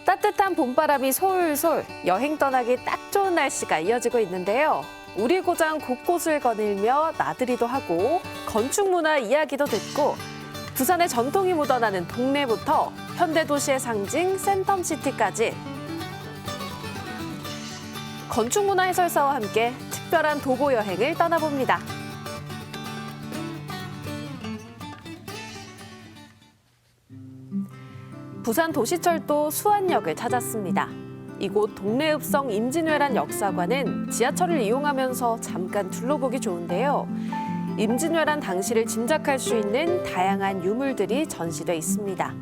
따뜻한 봄바람이 솔솔 여행 떠나기 딱 좋은 날씨가 이어지고 있는데요. 우리 고장 곳곳을 거닐며 나들이도 하고 건축 문화 이야기도 듣고 부산의 전통이 묻어나는 동네부터 현대도시의 상징 센텀시티까지 건축 문화 해설사와 함께 특별한 도보 여행을 떠나봅니다. 부산 도시철도 수안역을 찾았습니다. 이곳 동래읍성 임진왜란 역사관은 지하철을 이용하면서 잠깐 둘러보기 좋은데요. 임진왜란 당시를 짐작할 수 있는 다양한 유물들이 전시돼 있습니다.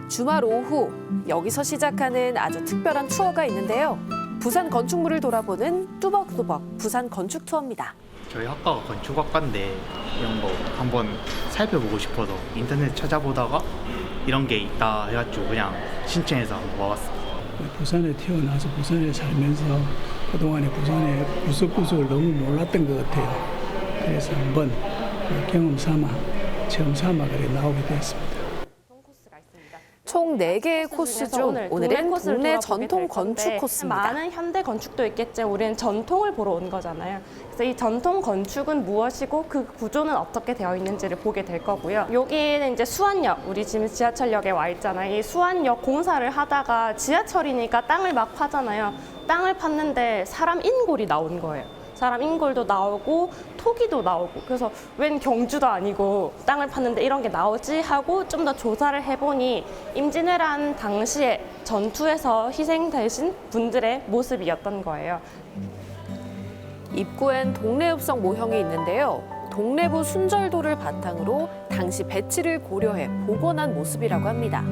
주말 오후 여기서 시작하는 아주 특별한 투어가 있는데요. 부산 건축물을 돌아보는 뚜벅뚜벅 부산 건축 투어입니다. 저희 학과가 건축학과인데 이런 거 한번 살펴보고 싶어서 인터넷 찾아보다가 이런 게 있다 해가지고 그냥 신청해서 한번 와봤습니다. 부산에 태어나서 부산에 살면서 그동안에 부산의 구석구석을 너무 몰랐던 것 같아요. 그래서 한번 경험 삼아, 체험 삼아 그래 나오게 되었습니다. 총 4개의 코스 중 오늘은 동네 전통 건축 코스입니다. 많은 현대 건축도 있겠지만 우리는 전통을 보러 온 거잖아요. 그래서 이 전통 건축은 무엇이고 그 구조는 어떻게 되어 있는지를 보게 될 거고요. 여기는 이제 수안역, 우리 지금 지하철역에 와 있잖아요. 이 수안역 공사를 하다가 지하철이니까 땅을 막 파잖아요. 땅을 팠는데 사람 인골이 나온 거예요. 사람 인골도 나오고 토기도 나오고 그래서 웬 경주도 아니고 땅을 팠는데 이런 게 나오지 하고 좀 더 조사를 해보니 임진왜란 당시에 전투에서 희생되신 분들의 모습이었던 거예요. 입구엔 동래읍성 모형이 있는데요. 동래부 순절도를 바탕으로 당시 배치를 고려해 복원한 모습이라고 합니다.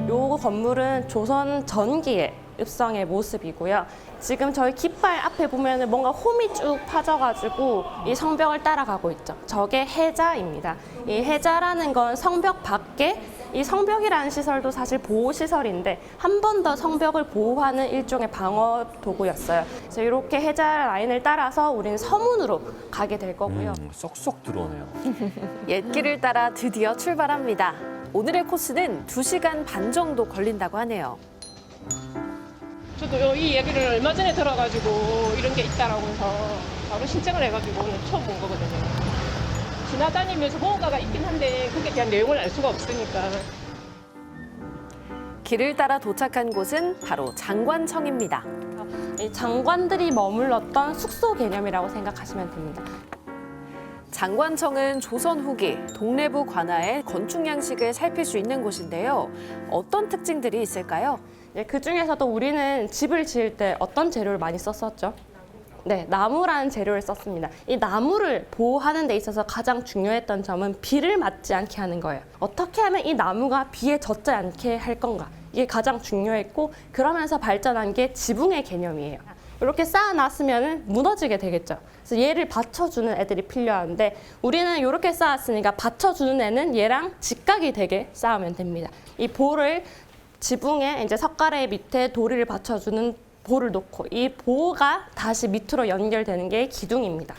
요 건물은 조선 전기의 읍성의 모습이고요. 지금 저희 깃발 앞에 보면 뭔가 홈이 쭉 파져가지고 이 성벽을 따라가고 있죠. 저게 해자입니다. 이 해자라는 건 성벽 밖에 이 성벽이라는 시설도 사실 보호시설인데 한 번 더 성벽을 보호하는 일종의 방어 도구였어요. 그래서 이렇게 해자 라인을 따라서 우리는 서문으로 가게 될 거고요. 쏙쏙 들어오네요. 옛길을 따라 드디어 출발합니다. 오늘의 코스는 2시간 반 정도 걸린다고 하네요. 저도 이 얘기를 얼마 전에 들어가지고 이런 게 있다라고 해서 바로 신청을 해가지고 오늘 처음 본 거거든요. 지나다니면서 뭔가가 있긴 한데 그게 대한 내용을 알 수가 없으니까. 길을 따라 도착한 곳은 바로 장관청입니다. 이 장관들이 머물렀던 숙소 개념이라고 생각하시면 됩니다. 장관청은 조선 후기 동래부 관아의 건축 양식을 살필 수 있는 곳인데요. 어떤 특징들이 있을까요? 그 중에서도 우리는 집을 지을 때 어떤 재료를 많이 썼었죠? 네, 나무라는 재료를 썼습니다. 이 나무를 보호하는 데 있어서 가장 중요했던 점은 비를 맞지 않게 하는 거예요. 어떻게 하면 이 나무가 비에 젖지 않게 할 건가? 이게 가장 중요했고 그러면서 발전한 게 지붕의 개념이에요. 이렇게 쌓아놨으면 무너지게 되겠죠. 그래서 얘를 받쳐주는 애들이 필요한데 우리는 이렇게 쌓았으니까 받쳐주는 애는 얘랑 직각이 되게 쌓으면 됩니다. 이 볼을 지붕에 이제 석가래 밑에 도리를 받쳐주는 볼을 놓고 이 보가 다시 밑으로 연결되는 게 기둥입니다.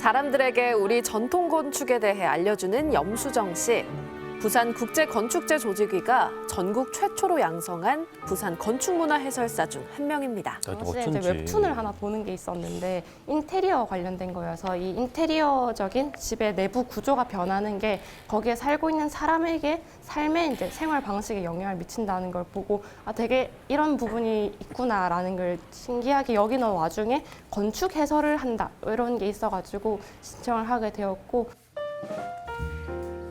사람들에게 우리 전통 건축에 대해 알려주는 염수정 씨. 부산 국제건축제 조직위가 전국 최초로 양성한 부산 건축문화 해설사 중 한 명입니다. 당시에 이제 웹툰을 하나 보는 게 있었는데 인테리어 관련된 거여서 이 인테리어적인 집의 내부 구조가 변하는 게 거기에 살고 있는 사람에게 삶의 이제 생활 방식에 영향을 미친다는 걸 보고 아 되게 이런 부분이 있구나라는 걸 신기하게 여기는 와중에 건축 해설을 한다 이런 게 있어가지고 신청을 하게 되었고.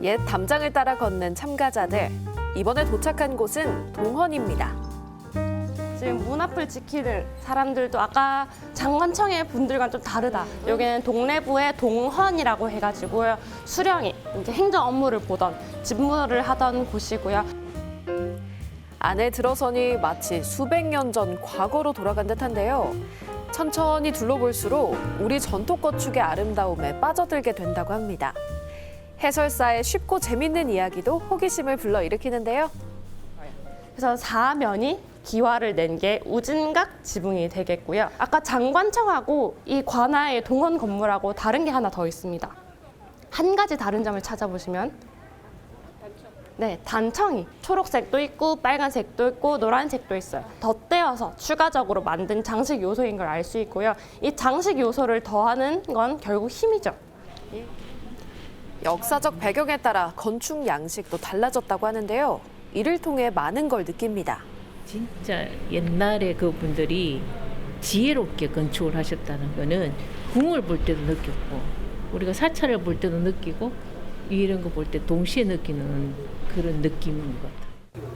옛 담장을 따라 걷는 참가자들. 이번에 도착한 곳은 동헌입니다. 지금 문 앞을 지키는 사람들도 아까 장관청의 분들과는 좀 다르다. 여기는 동래부의 동헌이라고 해가지고요. 수령이 이제 행정 업무를 보던 집무를 하던 곳이고요. 안에 들어서니 마치 수백 년 전 과거로 돌아간 듯한데요. 천천히 둘러볼수록 우리 전통 건축의 아름다움에 빠져들게 된다고 합니다. 해설사의 쉽고 재밌는 이야기도 호기심을 불러일으키는데요. 그래서 사면이 기와를 낸 게 우진각 지붕이 되겠고요. 아까 장관청하고 이 관아의 동헌 건물하고 다른 게 하나 더 있습니다. 한 가지 다른 점을 찾아보시면 네, 단청이 초록색도 있고 빨간색도 있고 노란색도 있어요. 덧대어서 추가적으로 만든 장식 요소인 걸 알 수 있고요. 이 장식 요소를 더하는 건 결국 힘이죠. 역사적 배경에 따라 건축 양식도 달라졌다고 하는데요. 이를 통해 많은 걸 느낍니다. 진짜 옛날에 그분들이 지혜롭게 건축을 하셨다는 거는 궁을 볼 때도 느꼈고 우리가 사찰을 볼 때도 느끼고 이런 거 볼 때 동시에 느끼는 그런 느낌인 것 같아요.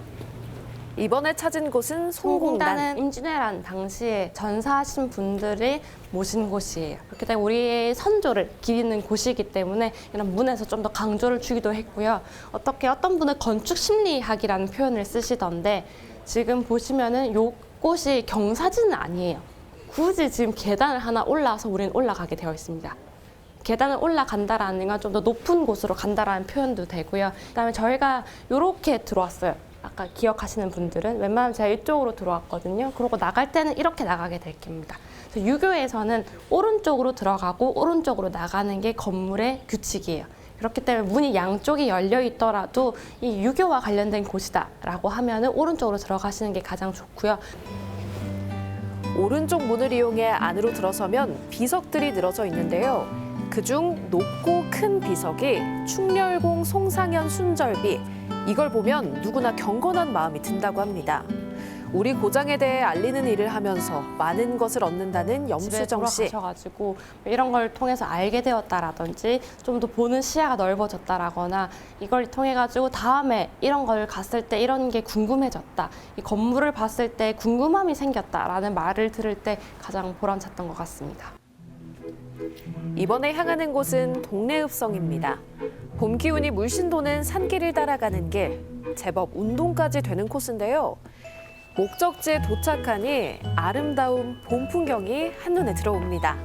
이번에 찾은 곳은 송공단. 송공단은 임진왜란 당시에 전사하신 분들이 모신 곳이에요. 그렇기 때문에 우리의 선조를 기리는 곳이기 때문에 이런 문에서 좀 더 강조를 주기도 했고요. 어떤 분은 건축 심리학이라는 표현을 쓰시던데 지금 보시면은 요곳이 경사지는 아니에요. 굳이 지금 계단을 하나 올라와서 우리는 올라가게 되어 있습니다. 계단을 올라간다라는 건 좀 더 높은 곳으로 간다라는 표현도 되고요. 그다음에 저희가 이렇게 들어왔어요. 아까 기억하시는 분들은 웬만하면 제가 이쪽으로 들어왔거든요. 그러고 나갈 때는 이렇게 나가게 될 겁니다. 그래서 유교에서는 오른쪽으로 들어가고 오른쪽으로 나가는 게 건물의 규칙이에요. 그렇기 때문에 문이 양쪽이 열려 있더라도 이 유교와 관련된 곳이다라고 하면은 오른쪽으로 들어가시는 게 가장 좋고요. 오른쪽 문을 이용해 안으로 들어서면 비석들이 늘어져 있는데요. 그중 높고 큰 비석이 충렬공 송상현 순절비. 이걸 보면 누구나 경건한 마음이 든다고 합니다. 우리 고장에 대해 알리는 일을 하면서 많은 것을 얻는다는 집에 염수정 씨. 돌아가셔가지고 이런 걸 통해서 알게 되었다라든지 좀 더 보는 시야가 넓어졌다라거나 이걸 통해 가지고 다음에 이런 걸 갔을 때 이런 게 궁금해졌다. 이 건물을 봤을 때 궁금함이 생겼다라는 말을 들을 때 가장 보람찼던 것 같습니다. 이번에 향하는 곳은 동래읍성입니다. 봄 기운이 물씬 도는 산길을 따라가는 길, 제법 운동까지 되는 코스인데요. 목적지에 도착하니 아름다운 봄 풍경이 한눈에 들어옵니다.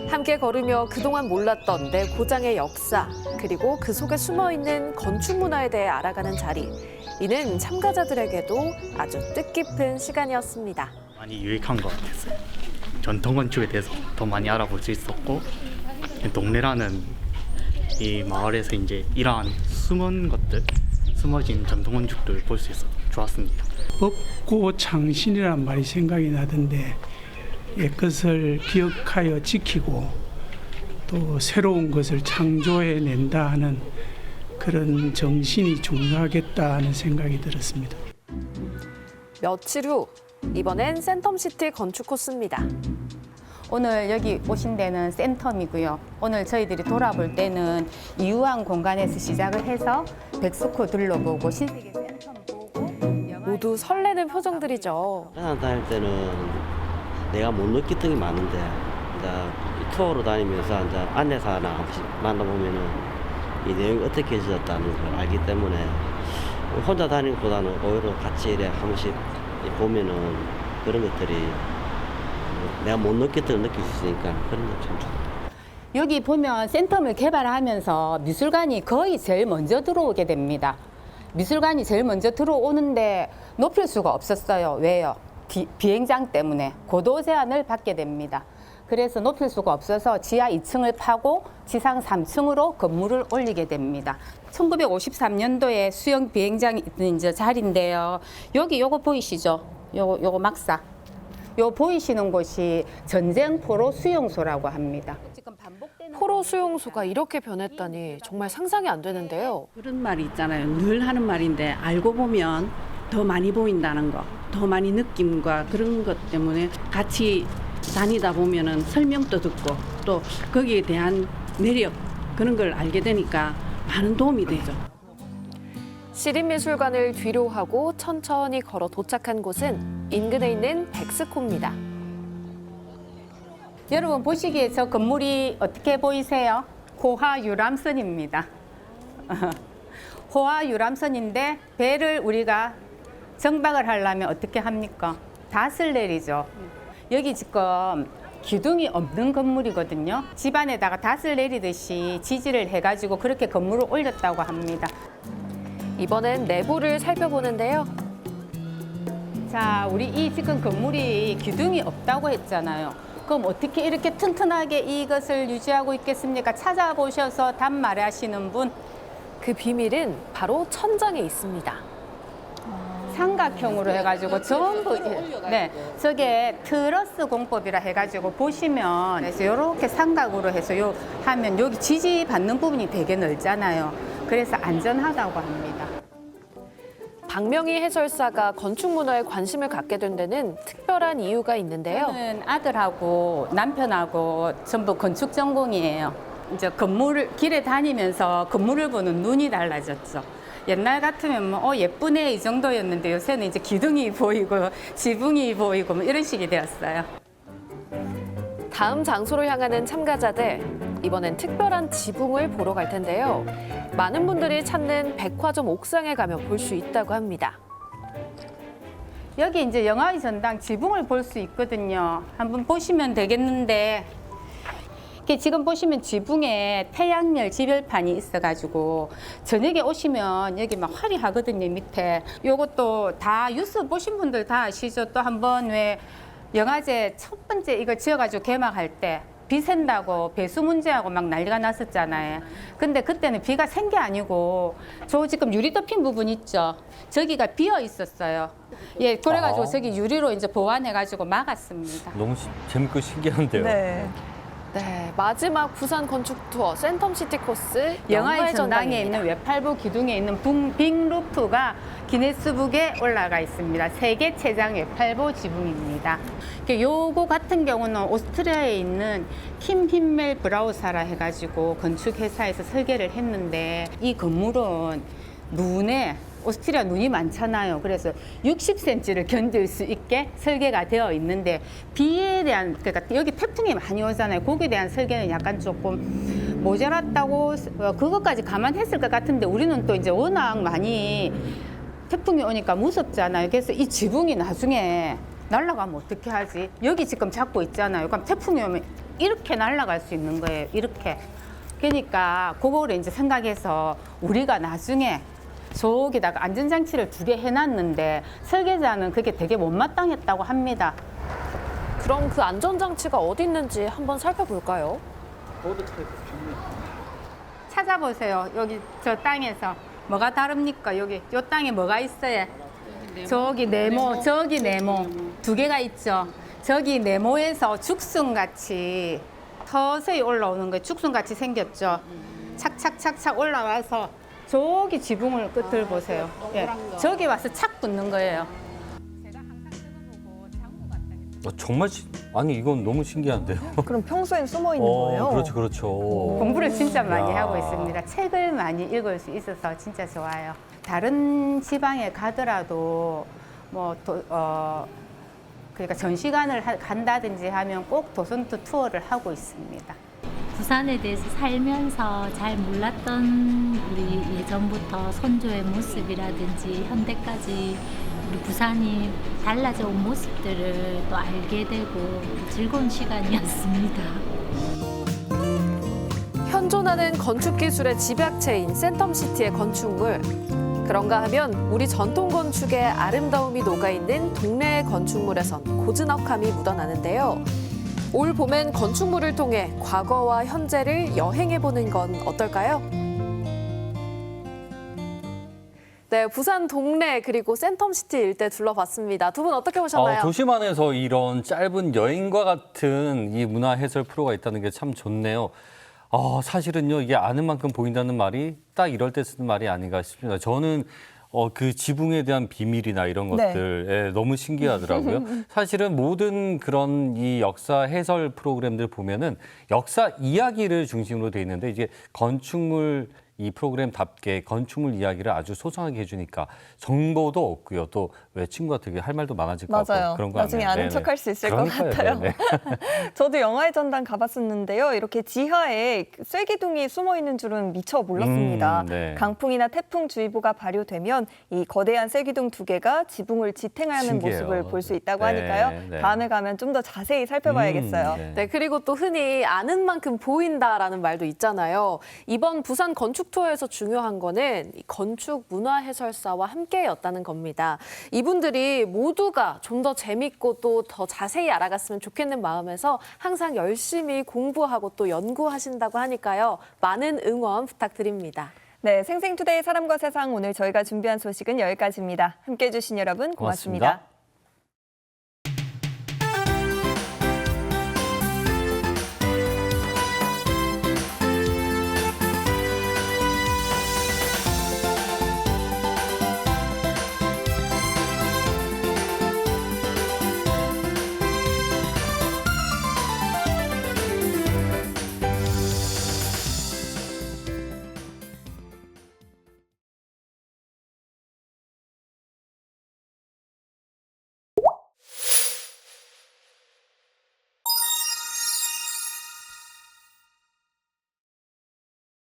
함께 걸으며 그동안 몰랐던 내 고장의 역사, 그리고 그 속에 숨어있는 건축 문화에 대해 알아가는 자리. 이는 참가자들에게도 아주 뜻깊은 시간이었습니다. 많이 유익한 것 같았어요. 전통 건축에 대해서 더 많이 알아볼 수 있었고 동래라는 이 마을에서 이제 이러한 숨은 것들, 숨어진 전통 건축들 볼 수 있어서 좋았습니다. 법고 창신이란 말이 생각이 나던데 옛것을 기억하여 지키고 또 새로운 것을 창조해낸다 하는 그런 정신이 중요하겠다 하는 생각이 들었습니다. 며칠 후, 이번엔 센텀시티 건축 코스입니다. 오늘 여기 오신 데는 센텀이고요. 오늘 저희들이 돌아볼 때는 이유한 공간에서 시작을 해서 백스코 둘러보고 신세계 센텀 보고 모두 설레는 표정들이죠. 회사 다닐 때는 내가 못 느꼈던 게 많은데 이제 이 투어로 다니면서 이제 안내사나 만나보면은 이 내용이 어떻게 해졌다는 걸 알기 때문에 혼자 다니는 것보다는 오히려 같이 이래 한 번씩 보면은 그런 것들이 내가 못 느꼈던 걸 느낄 수 있으니까 그런 게 참 좋다. 여기 보면 센텀을 개발하면서 미술관이 거의 제일 먼저 들어오게 됩니다. 미술관이 제일 먼저 들어오는데 높일 수가 없었어요. 왜요? 비행장 때문에 고도 제한을 받게 됩니다. 그래서 높일 수가 없어서 지하 2층을 파고 지상 3층으로 건물을 올리게 됩니다. 1953년도에 수영 비행장이 있는 이제 자리인데요. 여기 요거 보이시죠? 요거 막사. 요 보이시는 곳이 전쟁 포로 수용소라고 합니다. 포로 수용소가 이렇게 변했다니 정말 상상이 안 되는데요. 그런 말이 있잖아요. 늘 하는 말인데 알고 보면 더 많이 보인다는 거, 더 많이 느낌과 그런 것 때문에 같이 다니다 보면은 설명도 듣고 또 거기에 대한 매력 그런 걸 알게 되니까 많은 도움이 되죠. 시립미술관을 뒤로 하고 천천히 걸어 도착한 곳은 인근에 있는 백스코입니다. 여러분 보시기에 저 건물이 어떻게 보이세요? 호화 유람선입니다. 호화 유람선인데 배를 우리가 정박을 하려면 어떻게 합니까? 닷을 내리죠. 여기 지금 기둥이 없는 건물이거든요. 집안에다가 닷을 내리듯이 지지를 해가지고 그렇게 건물을 올렸다고 합니다. 이번엔 내부를 살펴보는데요. 자, 우리 이 지금 건물이 기둥이 없다고 했잖아요. 그럼 어떻게 이렇게 튼튼하게 이것을 유지하고 있겠습니까? 찾아보셔서 답 말하시는 분 그 비밀은 바로 천장에 있습니다. 삼각형으로 해가지고 전부 네 저게 트러스 공법이라 해가지고 보시면 그래서 이렇게 삼각으로 해서 요 하면 여기 지지 받는 부분이 되게 넓잖아요. 그래서 안전하다고 합니다. 박명희 해설사가 건축 문화에 관심을 갖게 된 데는 특별한 이유가 있는데요. 저는 아들하고 남편하고 전부 건축 전공이에요. 이제 건물을 길에 다니면서 건물을 보는 눈이 달라졌죠. 옛날 같으면 뭐 예쁘네 이 정도였는데 요새는 이제 기둥이 보이고 지붕이 보이고 뭐 이런 식이 되었어요. 다음 장소로 향하는 참가자들, 이번엔 특별한 지붕을 보러 갈 텐데요. 많은 분들이 찾는 백화점 옥상에 가면 볼 수 있다고 합니다. 여기 이제 영화의 전당 지붕을 볼 수 있거든요. 한번 보시면 되겠는데 이렇게 지금 보시면 지붕에 태양열 지별판이 있어가지고 저녁에 오시면 여기 막 화려하거든요. 밑에 요것도 다 뉴스 보신 분들 다 아시죠? 또 한번 왜 영화제 첫 번째 이거 지어가지고 개막할 때 비 샌다고 배수 문제하고 막 난리가 났었잖아요. 근데 그때는 비가 샌 게 아니고 저 지금 유리 덮인 부분 있죠? 저기가 비어 있었어요. 예, 그래가지고 저기 유리로 이제 보완해가지고 막았습니다. 너무 재밌고 신기한데요. 네, 마지막 부산 건축 투어 센텀시티 코스 영화의 전당에 있는 외팔부 기둥에 있는 빅루프가 기네스북에 올라가 있습니다. 세계 최장 외팔부 지붕입니다. 요거 같은 경우는 오스트리아에 있는 킴 힌멜 브라우사라 해가지고 건축회사에서 설계를 했는데 이 건물은 눈에 오스트리아 눈이 많잖아요. 그래서 60cm를 견딜 수 있게 설계가 되어 있는데 비에 대한 그러니까 여기 태풍이 많이 오잖아요. 거기에 대한 설계는 약간 조금 모자랐다고 그것까지 감안했을 것 같은데 우리는 또 이제 워낙 많이 태풍이 오니까 무섭잖아요. 그래서 이 지붕이 나중에 날아가면 어떻게 하지? 여기 지금 잡고 있잖아요. 그럼 태풍이 오면 이렇게 날아갈 수 있는 거예요. 이렇게. 그러니까 그거를 이제 생각해서 우리가 나중에 저기다가 안전장치를 2개 해놨는데 설계자는 그게 되게 못마땅했다고 합니다. 그럼 그 안전장치가 어디 있는지 한번 살펴볼까요? 찾아보세요. 여기 저 땅에서 뭐가 다릅니까? 여기 요 땅에 뭐가 있어요? 저기 네모, 저기 네모 2개가 있죠. 저기 네모에서 죽순같이 서서히 올라오는 거예요. 죽순같이 생겼죠. 착착착착 올라와서 저기 지붕을 끝을 보세요. 예, 저기 와서 착 붙는 거예요. 정말 아니 이건 너무 신기한데요. 그럼 평소엔 숨어 있는 거예요? 그렇죠, 그렇죠. 공부를 진짜 많이 야. 하고 있습니다. 책을 많이 읽을 수 있어서 진짜 좋아요. 다른 지방에 가더라도 그러니까 전시관을 간다든지 하면 꼭 도슨트 투어를 하고 있습니다. 부산에 대해서 살면서 잘 몰랐던 우리 예전부터 선조의 모습이라든지 현대까지 우리 부산이 달라져 온 모습들을 또 알게 되고 즐거운 시간이었습니다. 현존하는 건축 기술의 집약체인 센텀시티의 건축물. 그런가 하면 우리 전통 건축의 아름다움이 녹아있는 동네의 건축물에선 고즈넉함이 묻어나는데요. 올 봄엔 건축물을 통해 과거와 현재를 여행해보는 건 어떨까요? 네, 부산 동네 그리고 센텀시티 일대 둘러봤습니다. 두 분 어떻게 보셨나요? 도심 안에서 이런 짧은 여행과 같은 이 문화 해설 프로가 있다는 게 참 좋네요. 사실은요, 이게 아는 만큼 보인다는 말이 딱 이럴 때 쓰는 말이 아닌가 싶습니다. 저는 그 지붕에 대한 비밀이나 이런 것들 너무 신기하더라고요. 사실은 모든 그런 이 역사 해설 프로그램들 보면은 역사 이야기를 중심으로 돼 있는데 이제 건축물 이 프로그램답게 건축물 이야기를 아주 소소하게 해주니까 정보도 없고요. 또 왜 친구가 되게 할 말도 많아질 것 같고 그런 거 나중에 아는 척할 수 있을 것 같아요. 저도 영화의 전당 가봤었는데요. 이렇게 지하에 쐐기둥이 숨어 있는 줄은 미처 몰랐습니다. 강풍이나 태풍주의보가 발효되면 이 거대한 쐐기둥 2개가 지붕을 지탱하는 신기해요. 모습을 볼 수 있다고 하니까요. 다음에 가면 좀 더 자세히 살펴봐야겠어요. 네, 그리고 또 흔히 아는 만큼 보인다라는 말도 있잖아요. 이번 부산 건축 투어에서 중요한 거는 이 건축 문화 해설사와 함께였다는 겁니다. 이분들이 모두가 좀 더 재밌고 또 더 자세히 알아갔으면 좋겠는 마음에서 항상 열심히 공부하고 또 연구하신다고 하니까요. 많은 응원 부탁드립니다. 네, 생생투데이 사람과 세상 오늘 저희가 준비한 소식은 여기까지입니다. 함께해 주신 여러분 고맙습니다.